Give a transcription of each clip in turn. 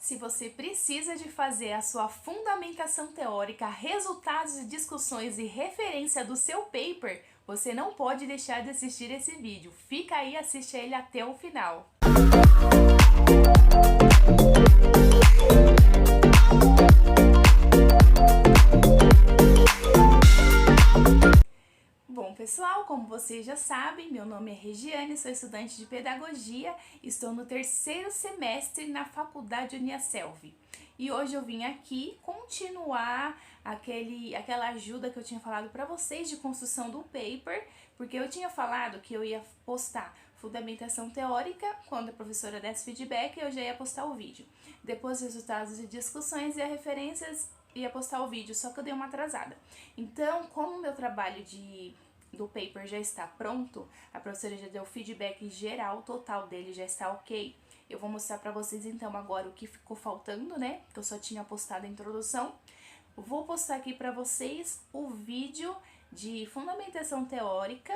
Se você precisa de fazer a sua fundamentação teórica, resultados de discussões e referência do seu paper, você não pode deixar de assistir esse vídeo. Fica aí e assiste ele até o final. Bom, pessoal, como vocês já sabem, meu nome é Regiane, sou estudante de Pedagogia, estou no 3º semestre na Faculdade Uniaselv. E hoje eu vim aqui continuar aquela ajuda que eu tinha falado para vocês de construção do paper, porque eu tinha falado que eu ia postar fundamentação teórica, quando a professora desse feedback, eu já ia postar o vídeo. Depois, resultados de discussões e as referências, ia postar o vídeo, só que eu dei uma atrasada. Então, como o meu trabalho do paper já está pronto, a professora já deu o feedback geral, total dele já está ok. Eu vou mostrar para vocês então agora o que ficou faltando, né? Que eu só tinha postado a introdução. Vou postar aqui para vocês o vídeo de fundamentação teórica,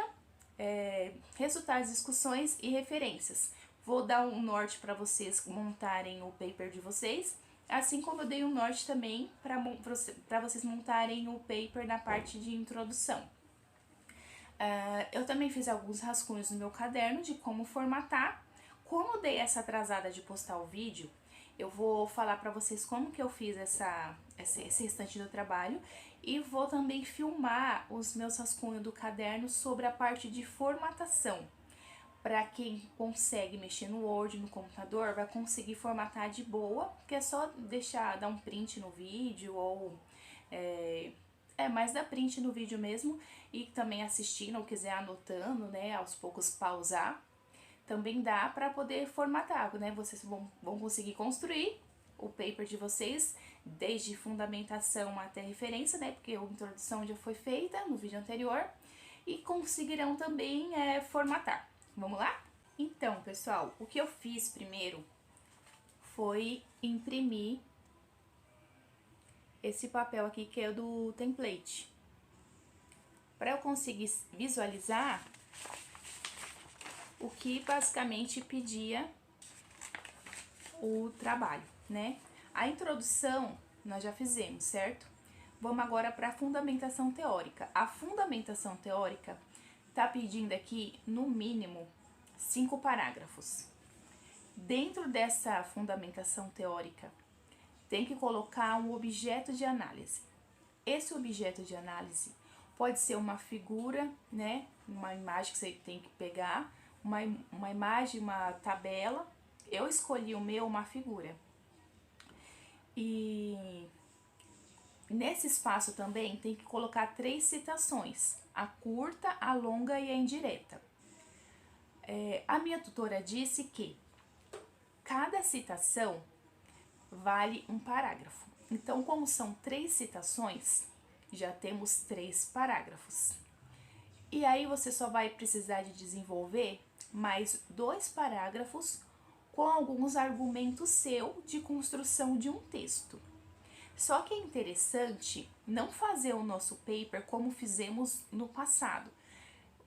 resultados, discussões e referências. Vou dar um norte para vocês montarem o paper de vocês, assim como eu dei um norte também para vocês montarem o paper na parte de introdução. Eu também fiz alguns rascunhos no meu caderno de como formatar. Como eu dei essa atrasada de postar o vídeo, eu vou falar para vocês como que eu fiz esse restante do trabalho e vou também filmar os meus rascunhos do caderno sobre a parte de formatação. Para quem consegue mexer no Word, no computador, vai conseguir formatar de boa, que é só dar um print no vídeo ou mais dar print no vídeo mesmo e também assistindo ou quiser anotando, né, aos poucos pausar. Também dá para poder formatar, né, vocês vão conseguir construir o paper de vocês, desde fundamentação até referência, né, porque a introdução já foi feita no vídeo anterior, e conseguirão também formatar. Vamos lá? Então, pessoal, o que eu fiz primeiro foi imprimir esse papel aqui que é do template. Para eu conseguir visualizar o que basicamente pedia o trabalho, né? A introdução nós já fizemos, certo? Vamos agora para a fundamentação teórica. A fundamentação teórica tá pedindo aqui, no mínimo, 5 parágrafos. Dentro dessa fundamentação teórica, tem que colocar um objeto de análise. Esse objeto de análise pode ser uma figura, né? Uma imagem que você tem que pegar, uma imagem, uma tabela. Eu escolhi o meu, uma figura. E nesse espaço também tem que colocar 3 citações, a curta, a longa e a indireta. A minha tutora disse que cada citação vale um parágrafo. Então, como são 3 citações, já temos 3 parágrafos. E aí você só vai precisar de desenvolver mais 2 parágrafos com alguns argumentos seu de construção de um texto. Só que é interessante não fazer o nosso paper como fizemos no passado.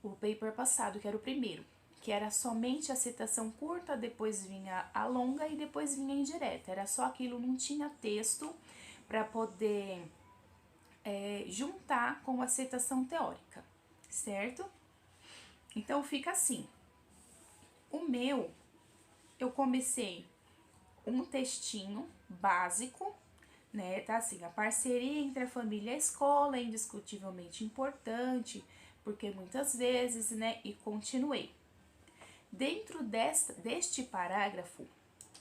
O paper passado, que era o primeiro, que era somente a citação curta, depois vinha a longa e depois vinha a indireta. Era só aquilo, não tinha texto para poder juntar com a citação teórica, certo? Então fica assim. O meu, eu comecei um textinho básico, né? Tá assim: a parceria entre a família e a escola é indiscutivelmente importante, porque muitas vezes, né? E continuei. Dentro deste parágrafo,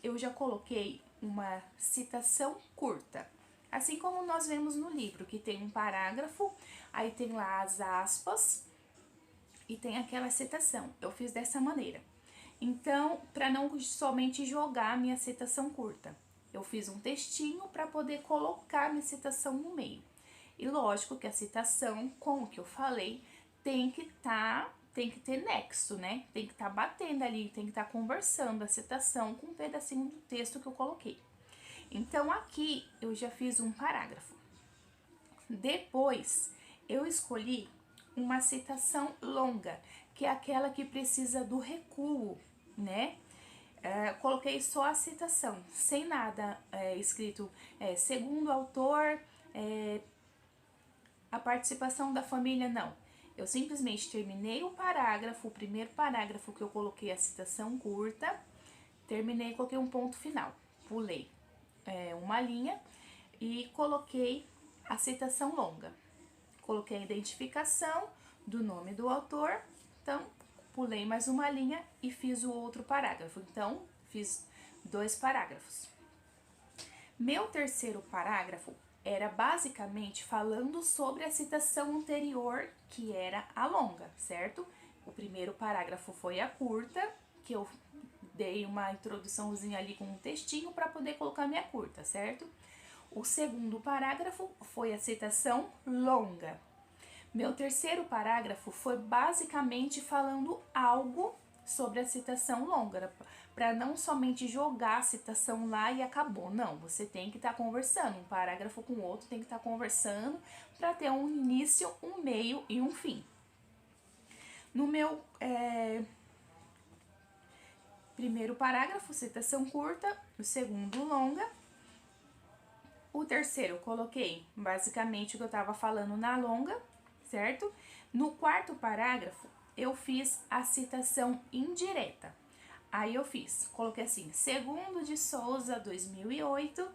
eu já coloquei uma citação curta. Assim como nós vemos no livro, que tem um parágrafo, aí tem lá as aspas e tem aquela citação. Eu fiz dessa maneira. Então, para não somente jogar a minha citação curta, eu fiz um textinho para poder colocar a minha citação no meio. E lógico que a citação, com o que eu falei, tem que ter nexo, né? Tem que estar batendo ali, tem que estar conversando a citação com um pedacinho do texto que eu coloquei. Então, aqui eu já fiz um parágrafo. Depois, eu escolhi uma citação longa, que é aquela que precisa do recuo, né? Coloquei só a citação, sem nada escrito segundo o autor, a participação da família, não. Eu simplesmente terminei o parágrafo, o primeiro parágrafo que eu coloquei a citação curta, terminei e coloquei um ponto final. Pulei uma linha e coloquei a citação longa. Coloquei a identificação do nome do autor, então pulei mais uma linha e fiz o outro parágrafo. Então, fiz 2 parágrafos. Meu terceiro parágrafo era basicamente falando sobre a citação anterior, que era a longa, certo? O primeiro parágrafo foi a curta, que eu dei uma introduçãozinha ali com um textinho para poder colocar minha curta, certo? O segundo parágrafo foi a citação longa. Meu terceiro parágrafo foi basicamente falando algo sobre a citação longa, para não somente jogar a citação lá e acabou. Não, você tem que estar conversando, um parágrafo com o outro tem que estar conversando para ter um início, um meio e um fim. No meu primeiro parágrafo, citação curta, o segundo longa. O terceiro eu coloquei basicamente o que eu estava falando na longa, certo? No quarto parágrafo, eu fiz a citação indireta. Aí eu coloquei assim, segundo de Souza, 2008,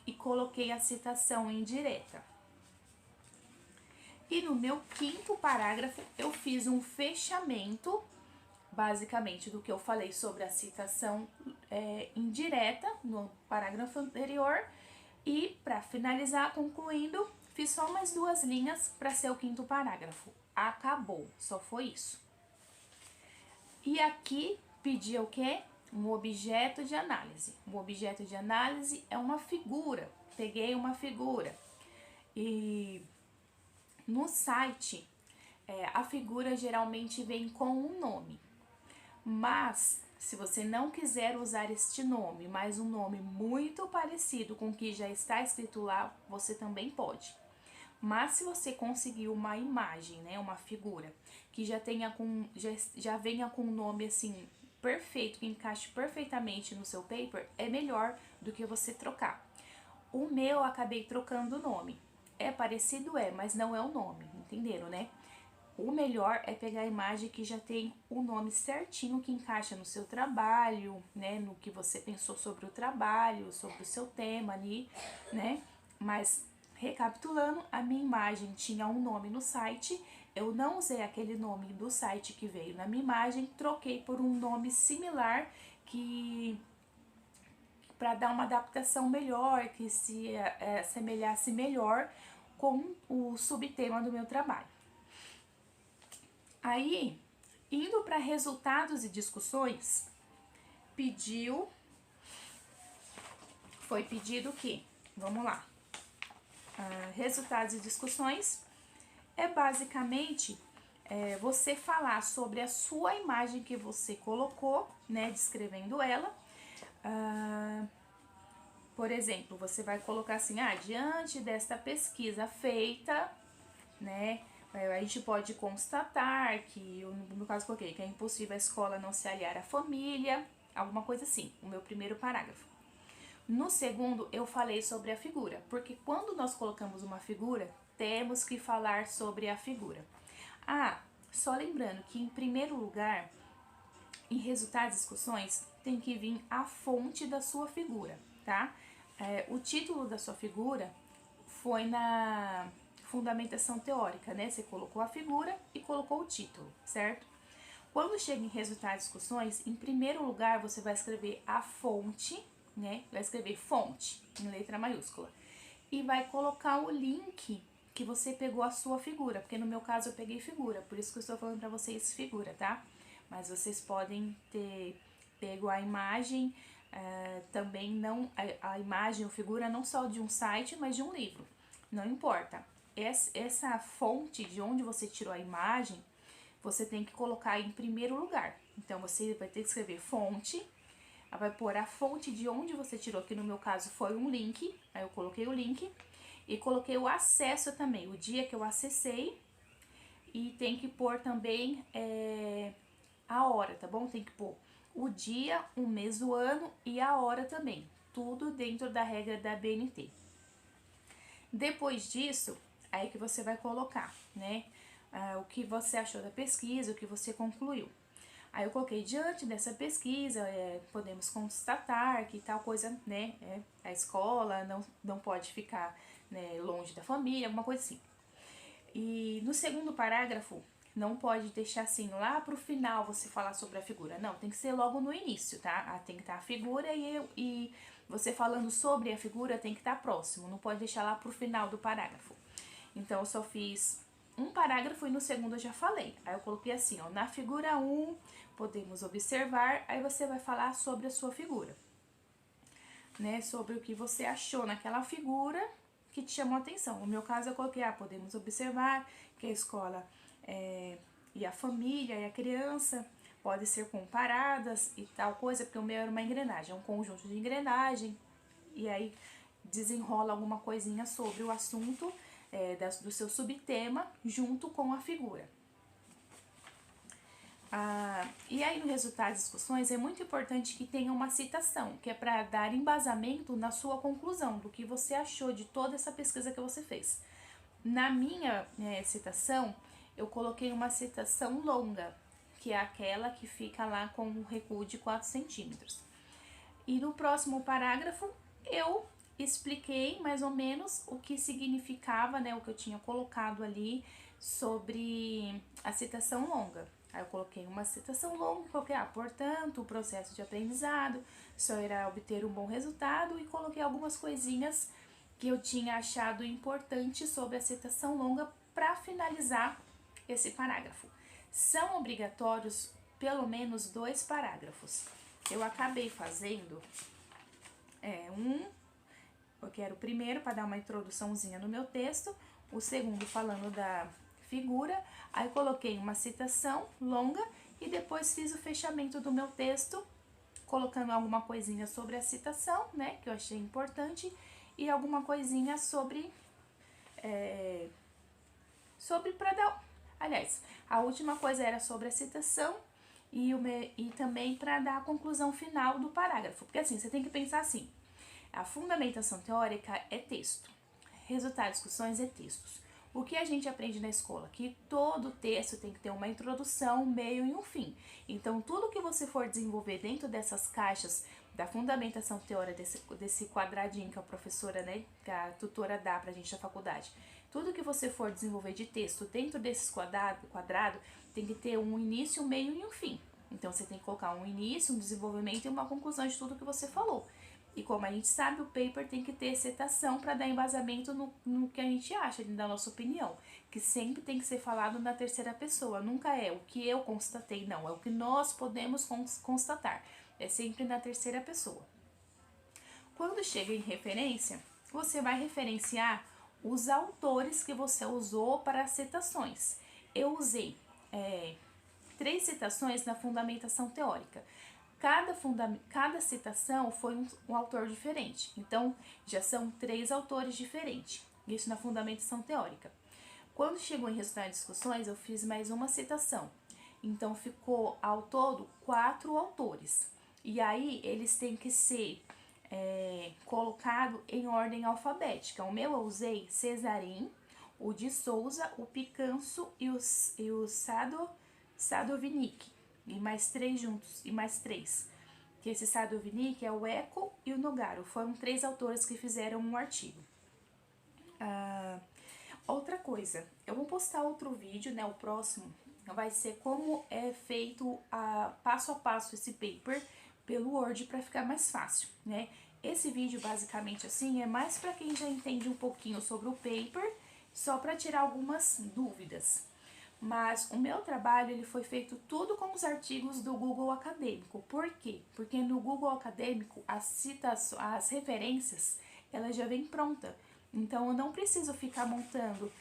e coloquei a citação indireta. E no meu quinto parágrafo, eu fiz um fechamento, basicamente, do que eu falei sobre a citação indireta no parágrafo anterior. E, para finalizar, concluindo, fiz só mais 2 linhas para ser o quinto parágrafo. Acabou, só foi isso. E aqui pedi o quê? Um objeto de análise. Um objeto de análise é uma figura. Peguei uma figura. E no site, a figura geralmente vem com um nome. Mas, se você não quiser usar este nome, mas um nome muito parecido com o que já está escrito lá, você também pode. Mas se você conseguir uma imagem, né, uma figura, que já venha com um nome assim, perfeito, que encaixe perfeitamente no seu paper, é melhor do que você trocar. O meu, acabei trocando o nome. É parecido, mas não é o nome, entenderam, né? O melhor é pegar a imagem que já tem o nome certinho, que encaixa no seu trabalho, né? No que você pensou sobre o trabalho, sobre o seu tema ali, né? Mas, recapitulando, a minha imagem tinha um nome no site, eu não usei aquele nome do site que veio na minha imagem, troquei por um nome similar que para dar uma adaptação melhor, que se assemelhasse melhor com o subtema do meu trabalho. Aí, indo para resultados e discussões, foi pedido que, vamos lá, resultados e discussões é basicamente você falar sobre a sua imagem que você colocou, né, descrevendo ela. Por exemplo, você vai colocar assim, diante desta pesquisa feita, né, a gente pode constatar que, no meu caso coloquei, que é impossível a escola não se aliar à família, alguma coisa assim, o meu primeiro parágrafo. No segundo, eu falei sobre a figura, porque quando nós colocamos uma figura, temos que falar sobre a figura. Só lembrando que, em primeiro lugar, em resultados e discussões, tem que vir a fonte da sua figura, tá? O título da sua figura foi na fundamentação teórica, né? Você colocou a figura e colocou o título, certo? Quando chega em resultados e discussões, em primeiro lugar você vai escrever a fonte, né? Vai escrever fonte em letra maiúscula e vai colocar o link que você pegou a sua figura, porque no meu caso eu peguei figura, por isso que eu estou falando para vocês figura, tá? Mas vocês podem ter pego a imagem, também não a imagem ou figura não só de um site, mas de um livro, não importa. Essa fonte de onde você tirou a imagem, você tem que colocar em primeiro lugar. Então, você vai ter que escrever fonte, vai pôr a fonte de onde você tirou, que no meu caso foi um link, aí eu coloquei o link, e coloquei o acesso também, o dia que eu acessei, e tem que pôr também a hora, tá bom? Tem que pôr o dia, o mês do ano e a hora também. Tudo dentro da regra da BNT. Depois disso, aí que você vai colocar, né? O que você achou da pesquisa, o que você concluiu. Aí eu coloquei, diante dessa pesquisa, podemos constatar que tal coisa, né? A escola não pode ficar, né, longe da família, alguma coisa assim. E no segundo parágrafo, não pode deixar assim lá pro final você falar sobre a figura. Não, tem que ser logo no início, tá? Tem que estar a figura e você falando sobre a figura tem que estar próximo. Não pode deixar lá pro final do parágrafo. Então eu só fiz um parágrafo e no segundo eu já falei. Aí eu coloquei assim, ó, na figura 1 podemos observar, aí você vai falar sobre a sua figura, né? Sobre o que você achou naquela figura que te chamou a atenção. No meu caso eu coloquei, podemos observar que a escola e a família e a criança podem ser comparadas e tal coisa, porque o meu era uma engrenagem, um conjunto de engrenagem, e aí desenrola alguma coisinha sobre o assunto do seu subtema junto com a figura. E aí no resultado das discussões é muito importante que tenha uma citação, que é para dar embasamento na sua conclusão, do que você achou de toda essa pesquisa que você fez. Na minha citação, eu coloquei uma citação longa, que é aquela que fica lá com um recuo de 4 centímetros. E no próximo parágrafo, eu expliquei mais ou menos o que significava, né, o que eu tinha colocado ali sobre a citação longa. Aí eu coloquei uma citação longa, coloquei, portanto, o processo de aprendizado só irá obter um bom resultado, e coloquei algumas coisinhas que eu tinha achado importante sobre a citação longa para finalizar esse parágrafo. São obrigatórios pelo menos 2 parágrafos. Eu acabei fazendo porque era o primeiro para dar uma introduçãozinha no meu texto, o segundo falando da figura, aí coloquei uma citação longa e depois fiz o fechamento do meu texto, colocando alguma coisinha sobre a citação, né, que eu achei importante, e alguma coisinha sobre para dar... Aliás, a última coisa era sobre a citação e também para dar a conclusão final do parágrafo. Porque assim, você tem que pensar assim, a fundamentação teórica é texto, resultado de discussões é textos. O que a gente aprende na escola? Que todo texto tem que ter uma introdução, um meio e um fim. Então, tudo que você for desenvolver dentro dessas caixas da fundamentação teórica, desse quadradinho que a professora, né, que a tutora dá pra gente na faculdade, tudo que você for desenvolver de texto dentro desses quadrado tem que ter um início, um meio e um fim. Então, você tem que colocar um início, um desenvolvimento e uma conclusão de tudo que você falou. E como a gente sabe, o paper tem que ter citação para dar embasamento no que a gente acha, da nossa opinião. Que sempre tem que ser falado na terceira pessoa. Nunca é o que eu constatei, não. É o que nós podemos constatar. É sempre na terceira pessoa. Quando chega em referência, você vai referenciar os autores que você usou para as citações. Eu usei 3 citações na fundamentação teórica. Cada citação foi um autor diferente, então já são 3 autores diferentes, isso na fundamentação teórica. Quando chegou em resultado de discussões, eu fiz mais uma citação, então ficou ao todo 4 autores, e aí eles têm que ser colocados em ordem alfabética. O meu eu usei Cesarim, o de Souza, o Picanso e o Sadovnik. E mais 3 juntos, e mais 3. Que esse Sadovnik é o Eco e o Nogaro. Foram 3 autores que fizeram um artigo. Outra coisa, eu vou postar outro vídeo, né? O próximo vai ser como é feito passo a passo esse paper pelo Word para ficar mais fácil, né? Esse vídeo, basicamente assim, é mais para quem já entende um pouquinho sobre o paper, só para tirar algumas dúvidas. Mas o meu trabalho ele foi feito tudo com os artigos do Google Acadêmico. Por quê? Porque no Google Acadêmico as referências elas já vêm pronta. Então eu não preciso ficar montando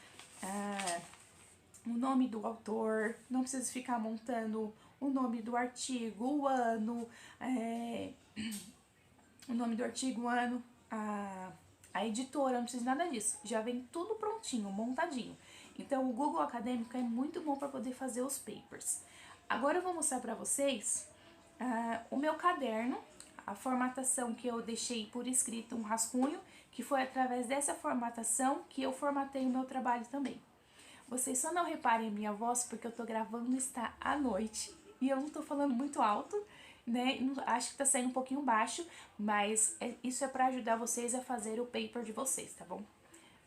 o nome do autor, não preciso ficar montando o nome do artigo, o ano, a editora, não preciso nada disso. Já vem tudo prontinho, montadinho. Então, o Google Acadêmico é muito bom para poder fazer os papers. Agora eu vou mostrar para vocês O meu caderno, a formatação que eu deixei por escrito, um rascunho, que foi através dessa formatação que eu formatei o meu trabalho também. Vocês só não reparem minha voz porque eu tô gravando está à noite e eu não tô falando muito alto, né? Acho que tá saindo um pouquinho baixo, mas isso é para ajudar vocês a fazer o paper de vocês, tá bom?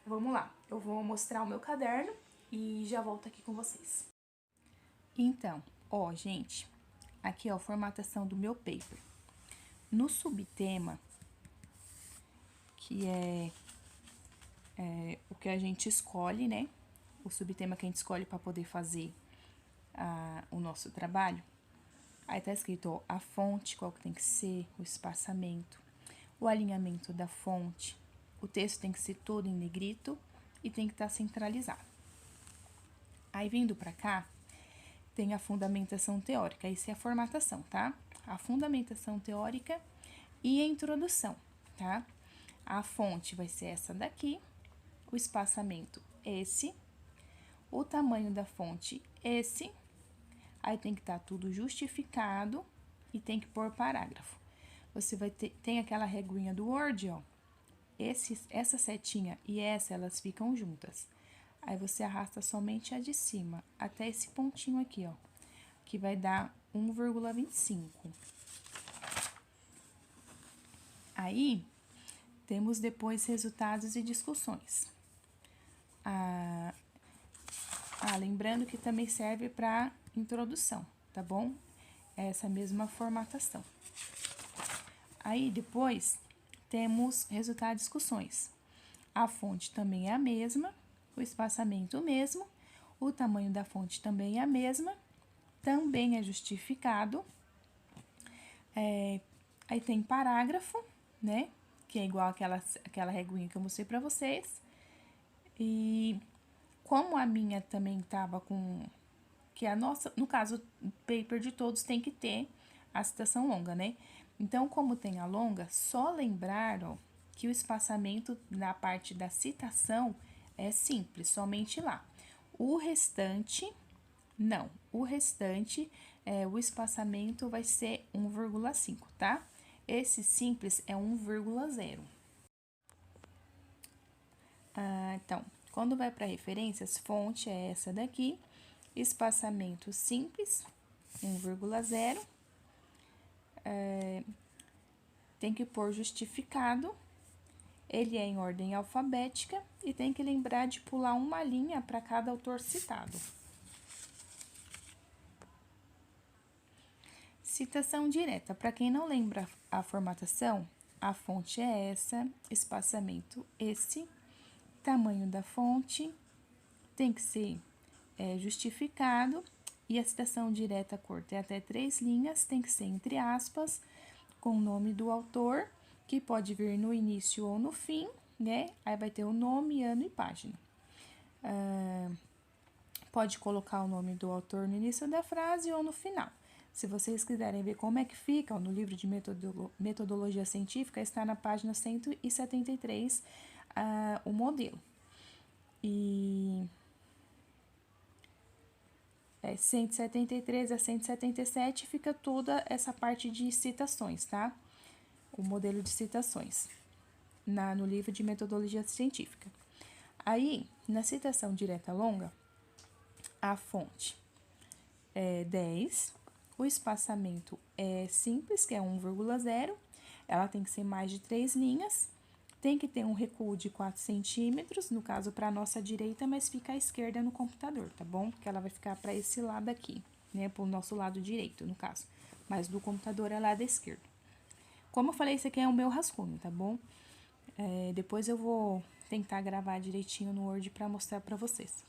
Vamos lá, eu vou mostrar o meu caderno e já volto aqui com vocês. Então, ó, gente, aqui ó, a formatação do meu paper. No subtema, que é o que a gente escolhe, né? O subtema que a gente escolhe para poder fazer o nosso trabalho. Aí tá escrito, ó, a fonte, qual que tem que ser, o espaçamento, o alinhamento da fonte. O texto tem que ser todo em negrito e tem que estar centralizado. Aí, vindo pra cá, tem a fundamentação teórica. Isso é a formatação, tá? A fundamentação teórica e a introdução, tá? A fonte vai ser essa daqui, o espaçamento esse, o tamanho da fonte esse, aí tem que estar tudo justificado e tem que pôr parágrafo. Você vai ter, tem aquela reguinha do Word, ó, essa setinha e essa, elas ficam juntas. Aí você arrasta somente a de cima, até esse pontinho aqui, ó, que vai dar 1,25. Aí, temos depois resultados e discussões. Lembrando que também serve para introdução, tá bom? Essa mesma formatação. Aí, depois, temos resultado e discussões. A fonte também é a mesma, o espaçamento o mesmo, o tamanho da fonte também é a mesma, também é justificado. Aí tem parágrafo, né? Que é igual aquela reguinha que eu mostrei pra vocês. E como a minha também tava com... Que a nossa, no caso, o paper de todos tem que ter a citação longa, né? Então, como tem a longa, só lembrar, ó, que o espaçamento na parte da citação é simples, somente lá. O restante, não. O restante, o espaçamento vai ser 1,5, tá? Esse simples é 1,0. Então, quando vai para referências, fonte é essa daqui, espaçamento simples, 1,0. Tem que pôr justificado, ele é em ordem alfabética e tem que lembrar de pular uma linha para cada autor citado. Citação direta. Para quem não lembra a formatação, a fonte é essa, espaçamento esse, tamanho da fonte tem que ser justificado e a citação direta curta é até 3 linhas, tem que ser entre aspas, com o nome do autor, que pode vir no início ou no fim, né? Aí vai ter o nome, ano e página. Pode colocar o nome do autor no início da frase ou no final. Se vocês quiserem ver como é que fica, no livro de metodologia científica, está na página 173, o modelo. E 173 a 177 fica toda essa parte de citações, tá? O modelo de citações no livro de metodologia científica. Aí, na citação direta longa, a fonte é 10, o espaçamento é simples, que é 1,0, ela tem que ser mais de 3 linhas, tem que ter um recuo de 4 centímetros, no caso para a nossa direita, mas fica à esquerda no computador, tá bom? Porque ela vai ficar para esse lado aqui, né? Para o nosso lado direito, no caso. Mas do computador é lado esquerdo. Como eu falei, esse aqui é o meu rascunho, tá bom? Depois eu vou tentar gravar direitinho no Word para mostrar para vocês.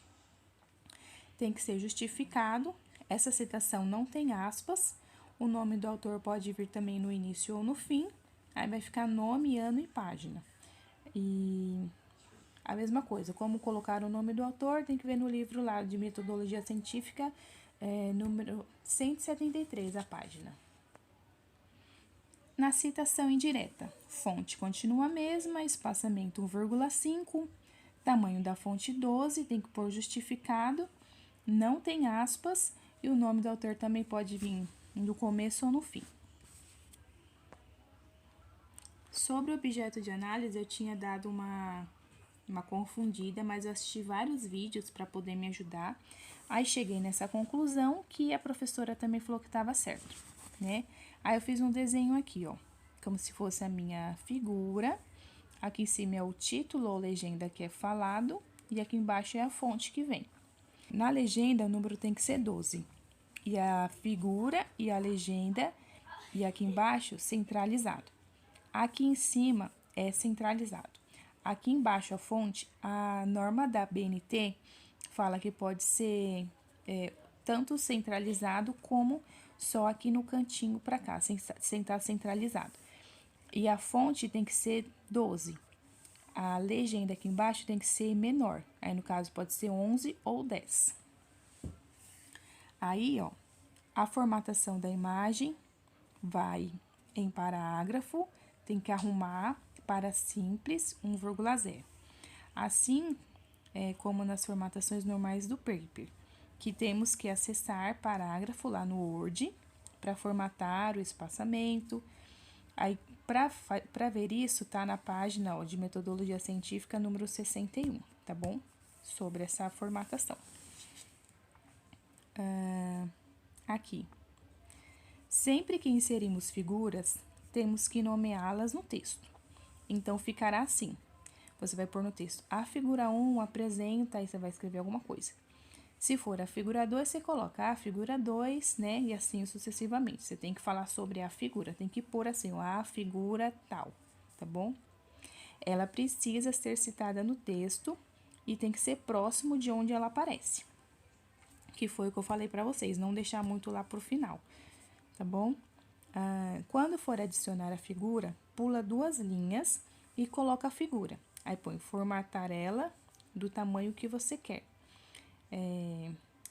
Tem que ser justificado. Essa citação não tem aspas. O nome do autor pode vir também no início ou no fim. Aí vai ficar nome, ano e página. E a mesma coisa, como colocar o nome do autor, tem que ver no livro lá de metodologia científica, número 173, a página. Na citação indireta, fonte continua a mesma, espaçamento 1,5, tamanho da fonte 12, tem que pôr justificado, não tem aspas, e o nome do autor também pode vir do começo ou no fim. Sobre o objeto de análise, eu tinha dado uma confundida, mas eu assisti vários vídeos para poder me ajudar. Aí cheguei nessa conclusão que a professora também falou que estava certo, né? Aí eu fiz um desenho aqui, ó, como se fosse a minha figura. Aqui em cima é o título ou legenda que é falado e aqui embaixo é a fonte que vem. Na legenda, o número tem que ser 12. E a figura e a legenda, e aqui embaixo, centralizado. Aqui em cima é centralizado. Aqui embaixo a fonte, a norma da BNT fala que pode ser tanto centralizado como só aqui no cantinho para cá, sem estar centralizado. E a fonte tem que ser 12. A legenda aqui embaixo tem que ser menor. Aí, no caso, pode ser 11 ou 10. Aí, ó, a formatação da imagem vai em parágrafo, tem que arrumar para simples 1,0. Assim, como nas formatações normais do paper, que temos que acessar parágrafo lá no Word para formatar o espaçamento. Aí, para ver isso, tá na página de metodologia científica número 61, tá bom? Sobre essa formatação. Aqui. Sempre que inserimos figuras, temos que nomeá-las no texto. Então, ficará assim. Você vai pôr no texto, a figura 1 apresenta, aí você vai escrever alguma coisa. Se for a figura 2, você coloca a figura 2, né? E assim sucessivamente. Você tem que falar sobre a figura, tem que pôr assim, a figura tal, tá bom? Ela precisa ser citada no texto e tem que ser próximo de onde ela aparece. Que foi o que eu falei para vocês, não deixar muito lá pro final, tá bom? Quando for adicionar a figura, pula 2 linhas e coloca a figura. Aí põe formatar ela do tamanho que você quer.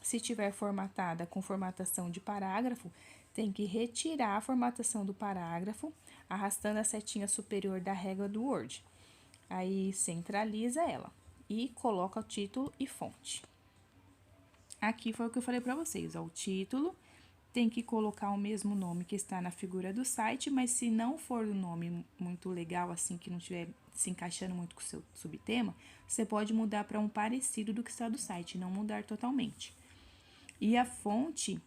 Se tiver formatada com formatação de parágrafo, tem que retirar a formatação do parágrafo, arrastando a setinha superior da régua do Word. Aí centraliza ela e coloca o título e fonte. Aqui foi o que eu falei para vocês, ó, o título tem que colocar o mesmo nome que está na figura do site, mas se não for um nome muito legal, assim, que não estiver se encaixando muito com o seu subtema, você pode mudar para um parecido do que está do site, não mudar totalmente. E a fonte,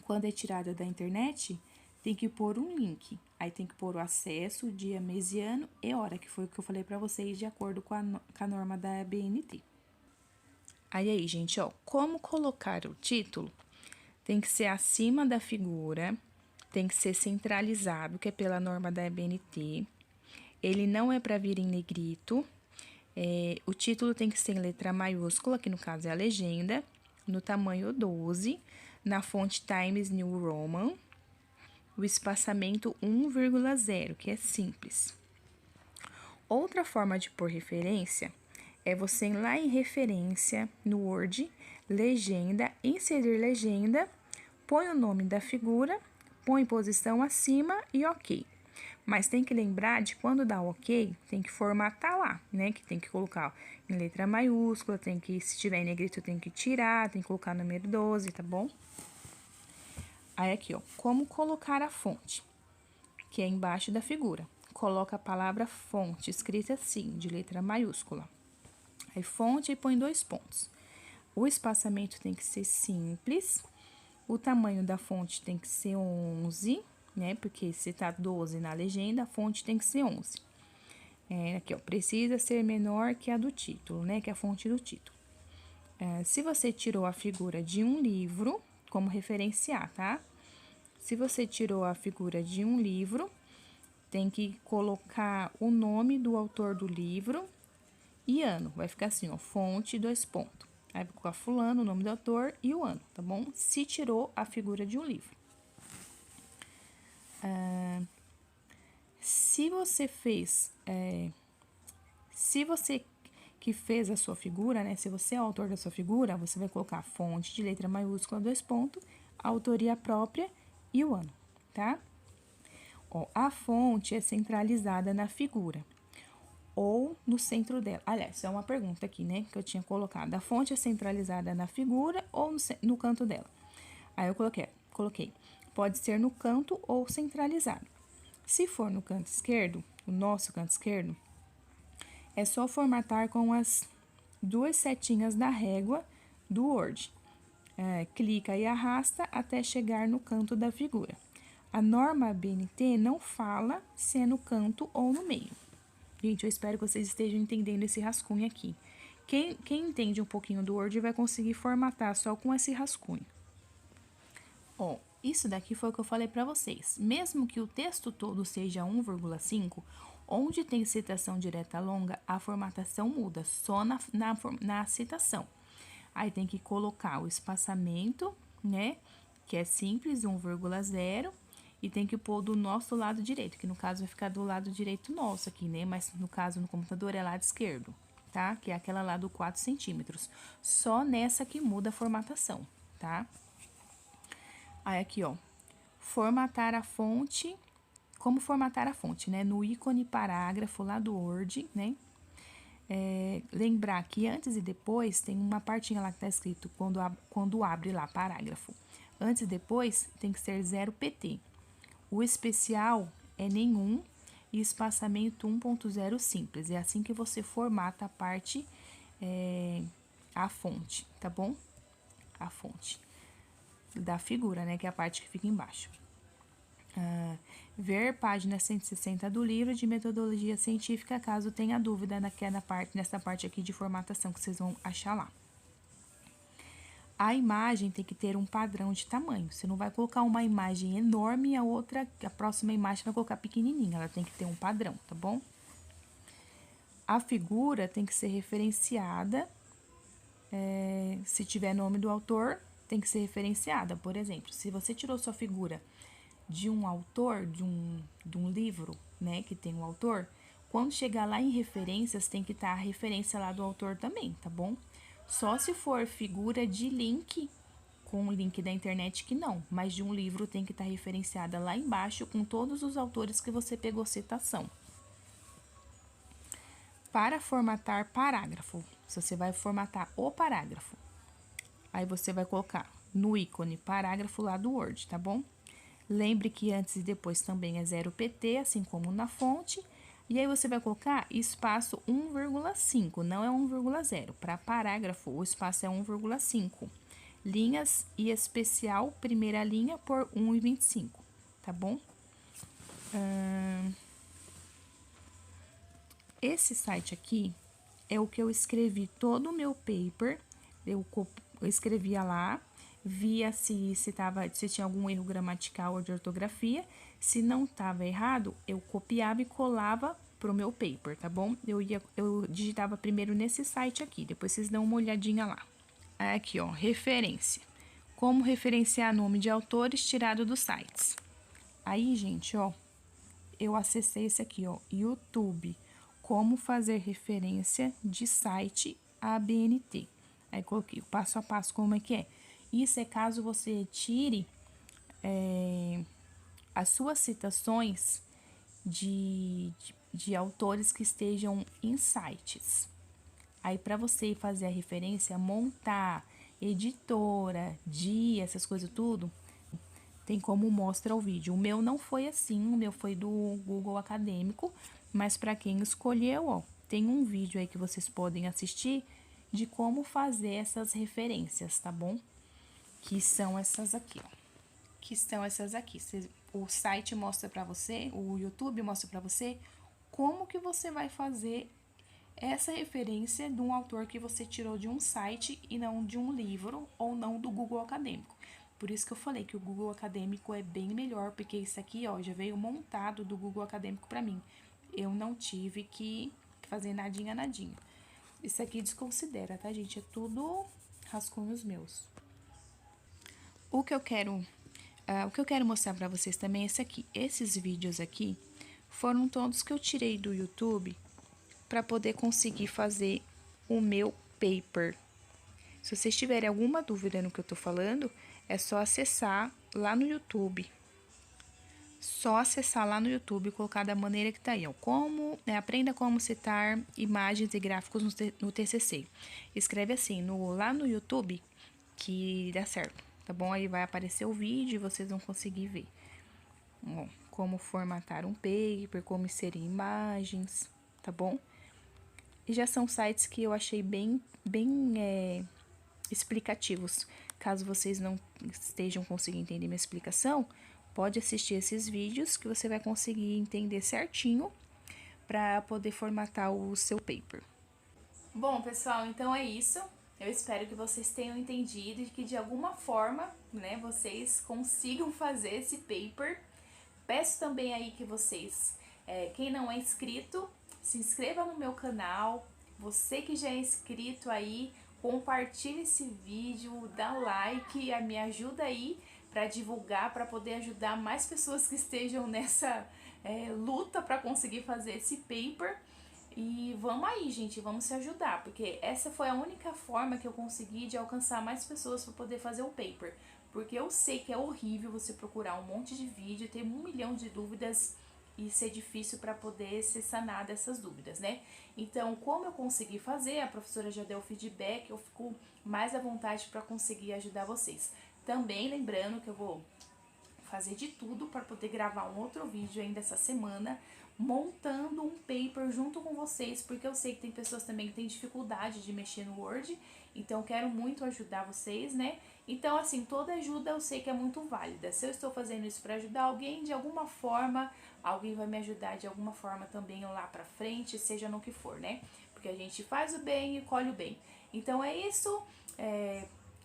quando é tirada da internet, tem que pôr um link. Aí tem que pôr o acesso, dia, mês e ano e hora, que foi o que eu falei para vocês, de acordo com a norma da BNT. Aí, gente, ó, como colocar o título? Tem que ser acima da figura, tem que ser centralizado, que é pela norma da BNT. Ele não é para vir em negrito. O título tem que ser em letra maiúscula, que no caso é a legenda, no tamanho 12, na fonte Times New Roman. O espaçamento 1,0, que é simples. Outra forma de pôr referência é você ir lá em referência no Word, legenda, inserir legenda, põe o nome da figura, põe posição acima e ok. Mas tem que lembrar de quando dá ok, tem que formatar lá, né? Que tem que colocar em letra maiúscula, tem que, se tiver em negrito, tem que tirar, tem que colocar número 12, tá bom? Aí aqui, ó, como colocar a fonte, que é embaixo da figura. Coloca a palavra fonte, escrita assim, de letra maiúscula. Aí, fonte, e põe 2 pontos. O espaçamento tem que ser simples. O tamanho da fonte tem que ser 11, né? Porque se tá 12 na legenda, a fonte tem que ser 11. Aqui, ó, precisa ser menor que a do título, né? Que é a fonte do título. Se você tirou a figura de um livro, como referenciar, tá? Se você tirou a figura de um livro, tem que colocar o nome do autor do livro e ano. Vai ficar assim, ó, fonte, 2 pontos. Aí vai colocar fulano, o nome do autor e o ano, tá bom? Se tirou a figura de um livro. Se você fez, se você que fez a sua figura, né? Se você é o autor da sua figura, você vai colocar fonte de letra maiúscula, 2 pontos, autoria própria e o ano, tá? Ó, a fonte é centralizada na figura ou no centro dela. Aliás, isso é uma pergunta aqui, né, que eu tinha colocado. A fonte é centralizada na figura ou no canto dela? Aí eu coloquei, Pode ser no canto ou centralizado. Se for no canto esquerdo, o nosso canto esquerdo, é só formatar com as duas setinhas da régua do Word. Clica e arrasta até chegar no canto da figura. A norma ABNT não fala se é no canto ou no meio. Gente, eu espero que vocês estejam entendendo esse rascunho aqui. Quem entende um pouquinho do Word vai conseguir formatar só com esse rascunho. Ó, isso daqui foi o que eu falei para vocês. Mesmo que o texto todo seja 1,5, onde tem citação direta longa, a formatação muda só na citação. Aí tem que colocar o espaçamento, né? Que é simples, 1,0. E tem que pôr do nosso lado direito, que no caso vai ficar do lado direito nosso aqui, né? Mas no caso no computador é lado esquerdo, tá? Que é aquela lá do 4 centímetros. Só nessa que muda a formatação, tá? Aí aqui, ó. Formatar a fonte. Como formatar a fonte, né? No ícone parágrafo lá do Word, né? Lembrar que antes e depois tem uma partinha lá que tá escrito quando abre lá parágrafo. Antes e depois tem que ser 0 pt. O especial é nenhum e espaçamento 1.0 simples. É assim que você formata a parte, a fonte, tá bom? A fonte da figura, né? Que é a parte que fica embaixo. Ver página 160 do livro de metodologia científica, caso tenha dúvida nessa parte aqui de formatação que vocês vão achar lá. A imagem tem que ter um padrão de tamanho. Você não vai colocar uma imagem enorme e a próxima imagem vai colocar pequenininha. Ela tem que ter um padrão, tá bom? A figura tem que ser referenciada. Se tiver nome do autor, tem que ser referenciada. Por exemplo, se você tirou sua figura de um autor, de um livro, né, que tem um autor, quando chegar lá em referências, tem que estar a referência lá do autor também, tá bom? Só se for figura de link, com o link da internet que não, mas de um livro tem que estar referenciada lá embaixo com todos os autores que você pegou citação. Para formatar parágrafo, você vai formatar o parágrafo. Aí você vai colocar no ícone parágrafo lá do Word, tá bom? Lembre que antes e depois também é 0 pt, assim como na fonte. E aí você vai colocar espaço 1,5, não é 1,0. Para parágrafo, o espaço é 1,5. Linhas e especial, primeira linha por 1,25, tá bom? Esse site aqui é o que eu escrevi todo o meu paper. Eu escrevia lá, via se tinha algum erro gramatical ou de ortografia. Se não estava errado, eu copiava e colava pro meu paper, tá bom? Eu digitava primeiro nesse site aqui, depois vocês dão uma olhadinha lá. Aqui, ó, referência. Como referenciar nome de autores tirado dos sites. Aí, gente, ó, eu acessei esse aqui, ó, YouTube. Como fazer referência de site ABNT. Aí coloquei o passo a passo como é que é. Isso é caso você tire as suas citações de autores que estejam em sites. Aí, para você fazer a referência, montar editora, dia, essas coisas tudo, tem como mostra o vídeo. O meu não foi assim, o meu foi do Google Acadêmico, mas para quem escolheu, ó, tem um vídeo aí que vocês podem assistir de como fazer essas referências, tá bom? Que são essas aqui, ó. O site mostra para você, o YouTube mostra para você como que você vai fazer essa referência de um autor que você tirou de um site e não de um livro ou não do Google Acadêmico. Por isso que eu falei que o Google Acadêmico é bem melhor, porque isso aqui, ó, já veio montado do Google Acadêmico para mim. Eu não tive que fazer nadinha. Isso aqui desconsidera, tá, gente? É tudo rascunhos meus. O que eu quero mostrar para vocês também é esse aqui. Esses vídeos aqui foram todos que eu tirei do YouTube para poder conseguir fazer o meu paper. Se vocês tiverem alguma dúvida no que eu tô falando, é só acessar lá no YouTube. Só acessar lá no YouTube e colocar da maneira que tá aí, ó. Aprenda como citar imagens e gráficos no TCC. Escreve assim, lá no YouTube, que dá certo, tá bom? Aí vai aparecer o vídeo e vocês vão conseguir ver. Bom, como formatar um paper, como inserir imagens, tá bom? E já são sites que eu achei bem explicativos. Caso vocês não estejam conseguindo entender minha explicação, pode assistir esses vídeos que você vai conseguir entender certinho para poder formatar o seu paper. Bom, pessoal, então é isso. Eu espero que vocês tenham entendido e que de alguma forma, né, vocês consigam fazer esse paper. Peço também aí que vocês, quem não é inscrito, se inscreva no meu canal. Você que já é inscrito aí, compartilhe esse vídeo, dá like, me ajuda aí para divulgar, para poder ajudar mais pessoas que estejam nessa luta para conseguir fazer esse paper. E vamos aí, gente, vamos se ajudar, porque essa foi a única forma que eu consegui de alcançar mais pessoas para poder fazer o paper. Porque eu sei que é horrível você procurar um monte de vídeo, ter 1 milhão de dúvidas e ser difícil para poder ser sanada essas dúvidas, né? Então, como eu consegui fazer, a professora já deu o feedback, eu fico mais à vontade para conseguir ajudar vocês. Também lembrando que eu vou fazer de tudo para poder gravar um outro vídeo ainda essa semana, montando um paper junto com vocês, porque eu sei que tem pessoas também que têm dificuldade de mexer no Word, então eu quero muito ajudar vocês, né? Então, assim, toda ajuda eu sei que é muito válida. Se eu estou fazendo isso para ajudar alguém, de alguma forma, alguém vai me ajudar de alguma forma também lá pra frente, seja no que for, né? Porque a gente faz o bem e colhe o bem. Então é isso.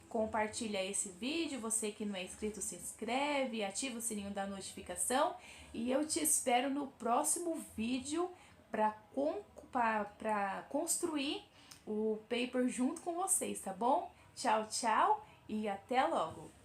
Compartilha esse vídeo, você que não é inscrito se inscreve, ativa o sininho da notificação e eu te espero no próximo vídeo para construir o paper junto com vocês, tá bom? Tchau, tchau e até logo!